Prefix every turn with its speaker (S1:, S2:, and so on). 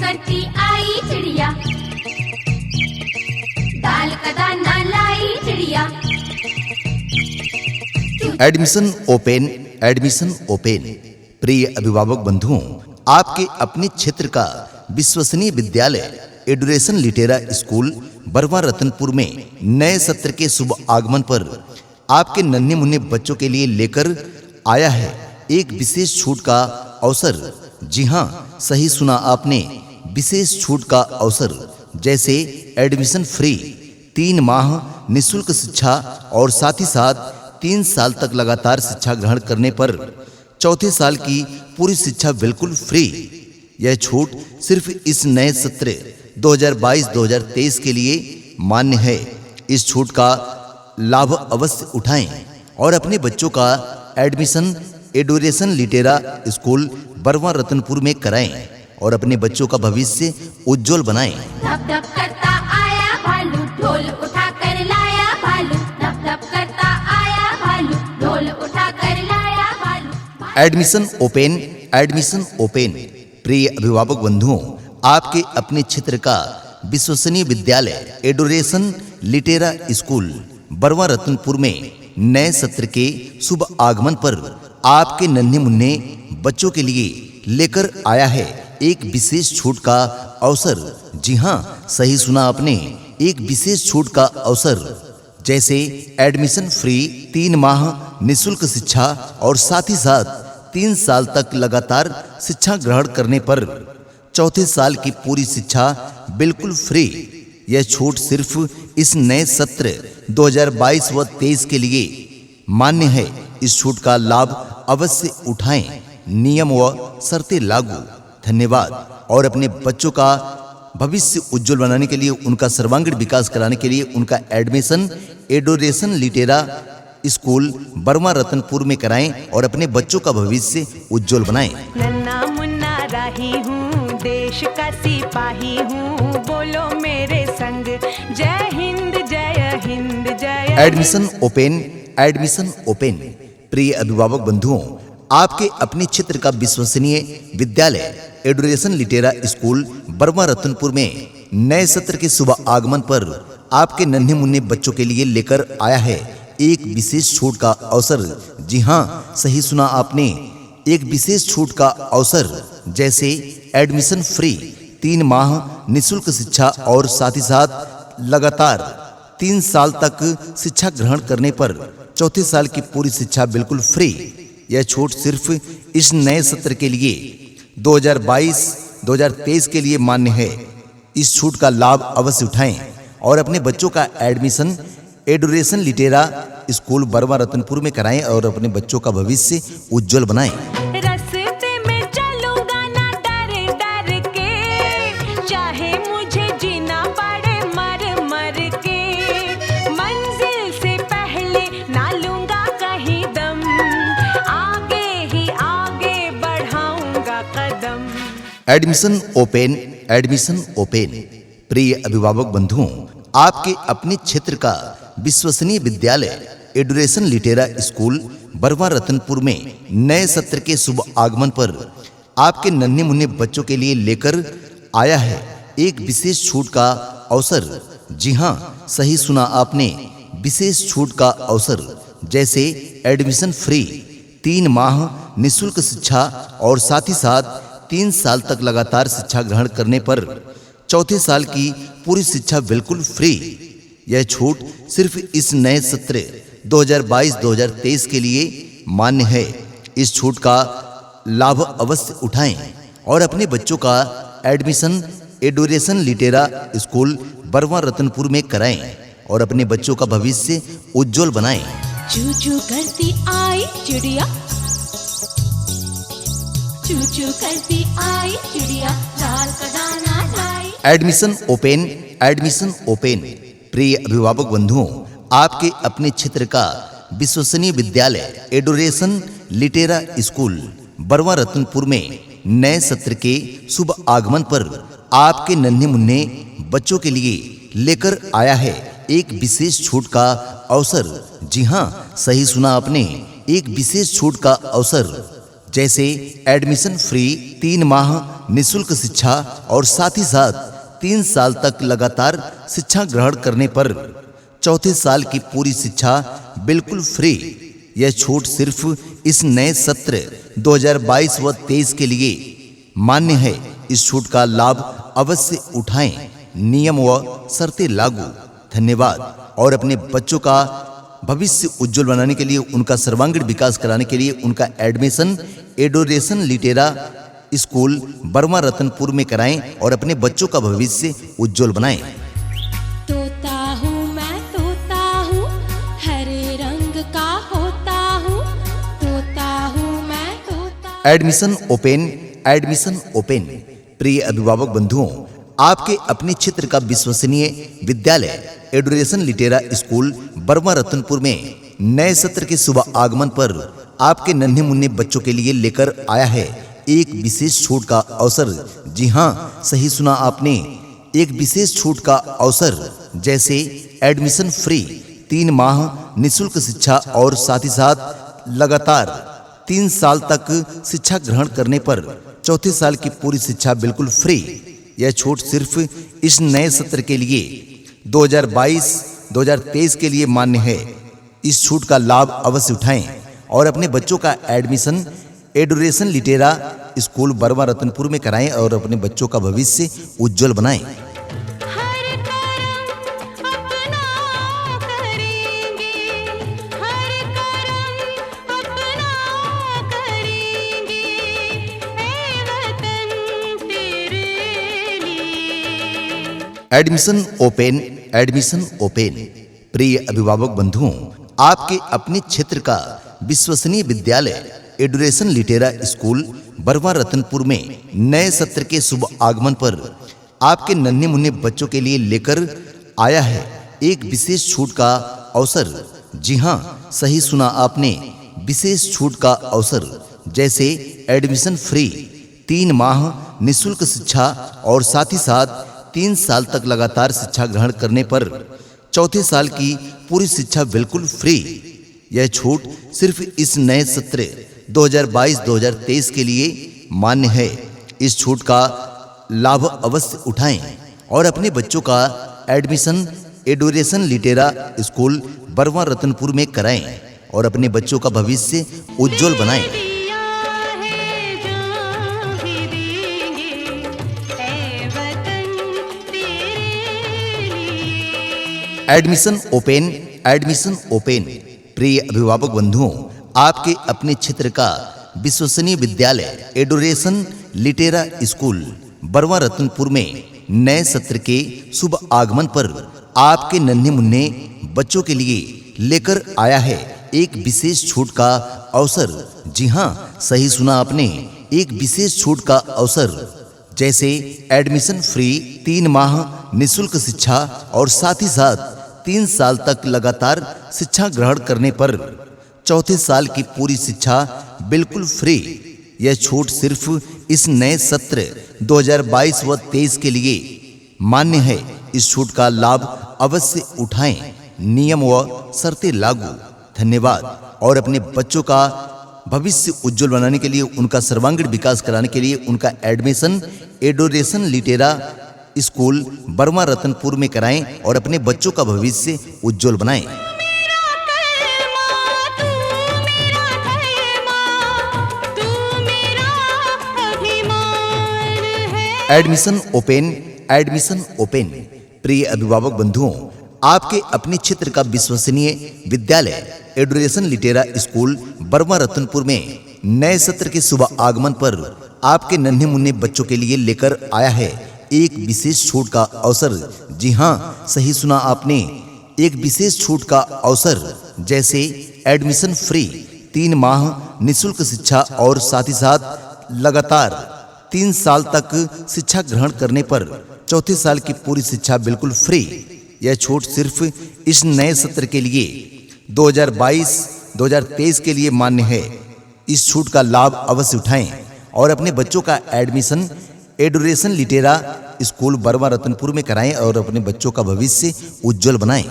S1: करती आई चिड़िया, दाल का दाना लाई चिड़िया।
S2: Admission open, admission open. प्रिय अभिभावक बंधुओं, आपके अपने क्षेत्र का विश्वसनीय विद्यालय एडुरेशन लिटेरा स्कूल बरवा रतनपुर में नए सत्र के शुभ आगमन पर आपके नन्हे मुन्ने बच्चों के लिए लेकर आया है एक विशेष छूट का अवसर। जी हाँ, सही सुना आपने, विशेष छूट का अवसर। जैसे एडमिशन फ्री, 3 माह निःशुल्क शिक्षा और साथ ही साथ 3 साल तक लगातार शिक्षा ग्रहण करने पर चौथे साल की पूरी शिक्षा बिल्कुल फ्री। यह छूट सिर्फ इस नए सत्र 2022-2023 के लिए मान्य है। इस छूट का लाभ अवश्य उठाएं और अपने बच्चों का admission एडुरेशन Litera school Barwa Ratanpur में कराएं और अपने बच्चों का भविष्य उज्जवल बनाएं।
S1: धप धप करता आया भालू, ढोल उठा कर लाया भालू। धप धप करता आया भालू, ढोल उठा कर लाया भालू।
S2: Admission open, admission open. प्रिय अभिभावक बंधुओं, आपके अपने क्षेत्र का विश्वसनीय विद्यालय एडुरेशन लिटेरा स्कूल बरवा रतनपुर में नए सत्र के शुभ आगमन पर आपके नन्हे मुन्ने बच्चों के लिए लेकर आया है एक विशेष छूट का अवसर। जी हाँ, सही सुना आपने, एक विशेष छूट का अवसर। जैसे एडमिशन फ्री, 3 माह निःशुल्क शिक्षा और साथ ही साथ 3 साल तक लगातार शिक्षा ग्रहण करने पर चौथे साल की पूरी शिक्षा बिल्कुल फ्री। यह छूट सिर्फ इस नए सत्र 2022 व 23 के लिए मान्य है। इस छूट का लाभ अवश्य उठाएं, नियम व शर्तें लागू। धन्यवाद। और अपने बच्चों का भविष्य उज्जवल बनाने के लिए, उनका सर्वांगीण विकास कराने के लिए उनका admission एडुरेशन Litera school Barwa Ratanpur में कराएं और अपने बच्चों का भविष्य उज्जवल बनाएं।
S3: नन्ना मुन्ना राही हूँ, देश का सिपाही हूँ, बोलो मेरे संग जय हिंद जय हिंद जय।
S2: Admission open, admission open. प्रिय अभिभावक बंधुओं, आपके अपने क्षेत्र का विश्वसनीय विद्यालय एडुरेशन लिटेरा स्कूल बरवा रतनपुर में नए सत्र के शुभ आगमन पर आपके नन्हे मुन्ने बच्चों के लिए लेकर आया है एक विशेष छूट का अवसर। जी हाँ, सही सुना आपने, एक विशेष छूट का अवसर। जैसे एडमिशन फ्री, 3 माह निःशुल्क शिक्षा और साथ ही साथ लगातार 3 साल तक शिक्षा ग्रहण करने पर चौथे साल की पूरी शिक्षा बिल्कुल फ्री। यह छूट सिर्फ इस नए सत्र के लिए 2022-2023 के लिए मान्य है। इस छूट का लाभ अवश्य उठाएं और अपने बच्चों का admission एडुरेशन Litera school Barwa Ratanpur में कराएं और अपने बच्चों का भविष्य उज्जवल बनाएं।
S3: रास्ते में चलूंगा ना डर डर के, चाहे मुझे जीना पड़े मर मर के, मंजिल से पहले ना लूंगा कहीं दम, आगे ही आगे बढ़ाऊंगा कदम।
S2: Admission open, admission open. प्रिय अभिभावक बंधुओं, आपके अपने क्षेत्र का विश्वसनीय विद्यालय एडुरेशन लिटेरा स्कूल बरवा रतनपुर में नए सत्र के शुभ आगमन पर आपके नन्हे मुन्ने बच्चों के लिए लेकर आया है एक विशेष छूट का अवसर। जी हाँ, सही सुना आपने, विशेष छूट का अवसर। जैसे एडमिशन फ्री, 3 माह निःशुल्क शिक्षा और साथ ही साथ 3 साल तक लगातार शिक्षा ग्रहण करने पर चौथे साल की पूरी शिक्षा बिल्कुल फ्री। यह छूट सिर्फ इस नए सत्र 2022-2023 के लिए मान्य है। इस छूट का लाभ अवश्य उठाएं और अपने बच्चों का admission एडुरेशन Litera school Barwa Ratanpur में कराएं और अपने बच्चों का भविष्य उज्जवल बनाएं।
S1: चू चू करती आई चिड़िया, चू चू करती आई चिड़िया, दाल का दाना लाई।
S2: Admission open, admission open. प्रिय अभिभावक बंधुओं, आपके अपने क्षेत्र का विश्वसनीय विद्यालय एडुरेशन लिटेरा स्कूल बरवा रतनपुर में नए सत्र के शुभ आगमन पर आपके नन्हे मुन्ने बच्चों के लिए लेकर आया है एक विशेष छूट का अवसर। जी हाँ, सही सुना आपने, एक विशेष छूट का अवसर। जैसे एडमिशन फ्री, 3 माह निःशुल्क शिक्षा और साथ ही साथ 3 साल तक लगातार शिक्षा ग्रहण करने पर चौथे साल की पूरी शिक्षा बिल्कुल फ्री। यह छूट सिर्फ इस नए सत्र 2022 व 23 के लिए मान्य है। इस छूट का लाभ अवश्य उठाएं। नियम व शर्तें लागू। धन्यवाद। और अपने बच्चों का भविष्य उज्जवल बनाने के लिए, उनका सर्वांगीण विकास कराने के लिए उनका admission adoration Litera school Burma Ratanpur में कराएं और अपने बच्चों का भविष्य उज्जवल बनाएं।
S1: तोता हूँ मैं, तोता हूँ, हरे रंग का होता हूँ। तोता हूँ मैं, तोता।
S2: Admission open, admission open. प्रिय अभिभावक बंधुओं, आपके अपने क्षेत्र का विश्वसनीय विद्यालय adoration Litera school Burma Ratanpur में नए सत्र के शुभ आगमन पर आपके नन्हे मुन्ने बच्चों के लिए लेकर आया है एक विशेष छूट का अवसर। जी हाँ, सही सुना आपने, एक विशेष छूट का अवसर। जैसे एडमिशन फ्री, 3 माह निःशुल्क शिक्षा और साथ ही साथ लगातार 3 साल तक शिक्षा ग्रहण करने पर चौथे साल की पूरी शिक्षा बिल्कुल फ्री। यह छूट सिर्फ इस नए सत्र के लिए 2022-2023 के लिए मान्य है। इस छूट का लाभ अवश्य उठाएं और अपने बच्चों का admission adoration Litera school Burma Ratanpur में कराएं और अपने बच्चों का भविष्य उज्जवल बनाएं।
S3: हर करम अपना करेंगे, हर करम अपना करेंगे, ऐ वतन तेरे लिए।
S2: Admission open, admission open. प्रिय अभिभावक बंधुओं, आपके अपने क्षेत्र का विश्वसनीय विद्यालय adoration Litera school Burma Ratanpur में नए सत्र के शुभ आगमन पर आपके नन्हे मुन्ने बच्चों के लिए लेकर आया है एक विशेष छूट का अवसर। जी हाँ, सही सुना आपने, विशेष छूट का अवसर। जैसे एडमिशन फ्री, 3 माह निःशुल्क शिक्षा और साथ ही साथ 3 साल तक लगातार शिक्षा ग्रहण करने पर चौथे साल की पूरी शिक्षा बिल्कुल फ्री। यह छूट सिर्फ इस नए सत्र 2022-2023 के लिए मान्य है। इस छूट का लाभ अवश्य उठाएं और अपने बच्चों का admission adoration Litera school Burma Ratanpur में कराएं और अपने बच्चों का भविष्य उज्जवल बनाएं।
S3: दिया है जो भी देंगे, ऐ वतन तेरे लिए।
S2: Admission open, admission open. प्रिय अभिभावक बंधुओं, आपके अपने क्षेत्र का विश्वसनीय विद्यालय adoration Litera school Burma Ratanpur में नए सत्र के शुभ आगमन पर आपके नन्हे मुन्ने बच्चों के लिए लेकर आया है एक विशेष छूट का अवसर। जी हाँ, सही सुना आपने, एक विशेष छूट का अवसर। जैसे एडमिशन फ्री, 3 माह निःशुल्क शिक्षा और साथ ही साथ 3 साल तक लगातार शिक्षा ग्रहण करने पर चौथे साल की पूरी शिक्षा बिल्कुल फ्री। यह छूट सिर्फ इस नए सत्र 2022 व 23 के लिए मान्य है। इस छूट का लाभ अवश्य उठाएं। नियम व शर्तें लागू। धन्यवाद। और अपने बच्चों का भविष्य उज्जवल बनाने के लिए, उनका सर्वांगीण विकास कराने के लिए उनका admission adoration Litera school Burma Ratanpur में कराएं और अपने बच्चों का भविष्य उज्जवल बनाएं। Admission open, admission open. प्रिय अभिभावक बंधुओं, आपके अपने क्षेत्र का विश्वसनीय विद्यालय adoration Litera school Burma Ratanpur में नए सत्र के शुभ आगमन पर आपके नन्हे मुन्ने बच्चों के लिए लेकर आया है एक विशेष छूट का अवसर। जी हाँ, सही सुना आपने, एक विशेष छूट का अवसर। जैसे एडमिशन फ्री, 3 माह निःशुल्क शिक्षा और साथ ही साथ लगातार 3 साल तक शिक्षा ग्रहण करने पर चौथे साल की पूरी शिक्षा बिल्कुल फ्री। यह छूट सिर्फ इस नए सत्र के लिए 2022-2023 के लिए मान्य है। इस छूट का लाभ अवश्य उठाएं और अपने बच्चों का admission adoration Litera school Burma Ratanpur में कराएं और अपने बच्चों का भविष्य उज्जवल बनाएं।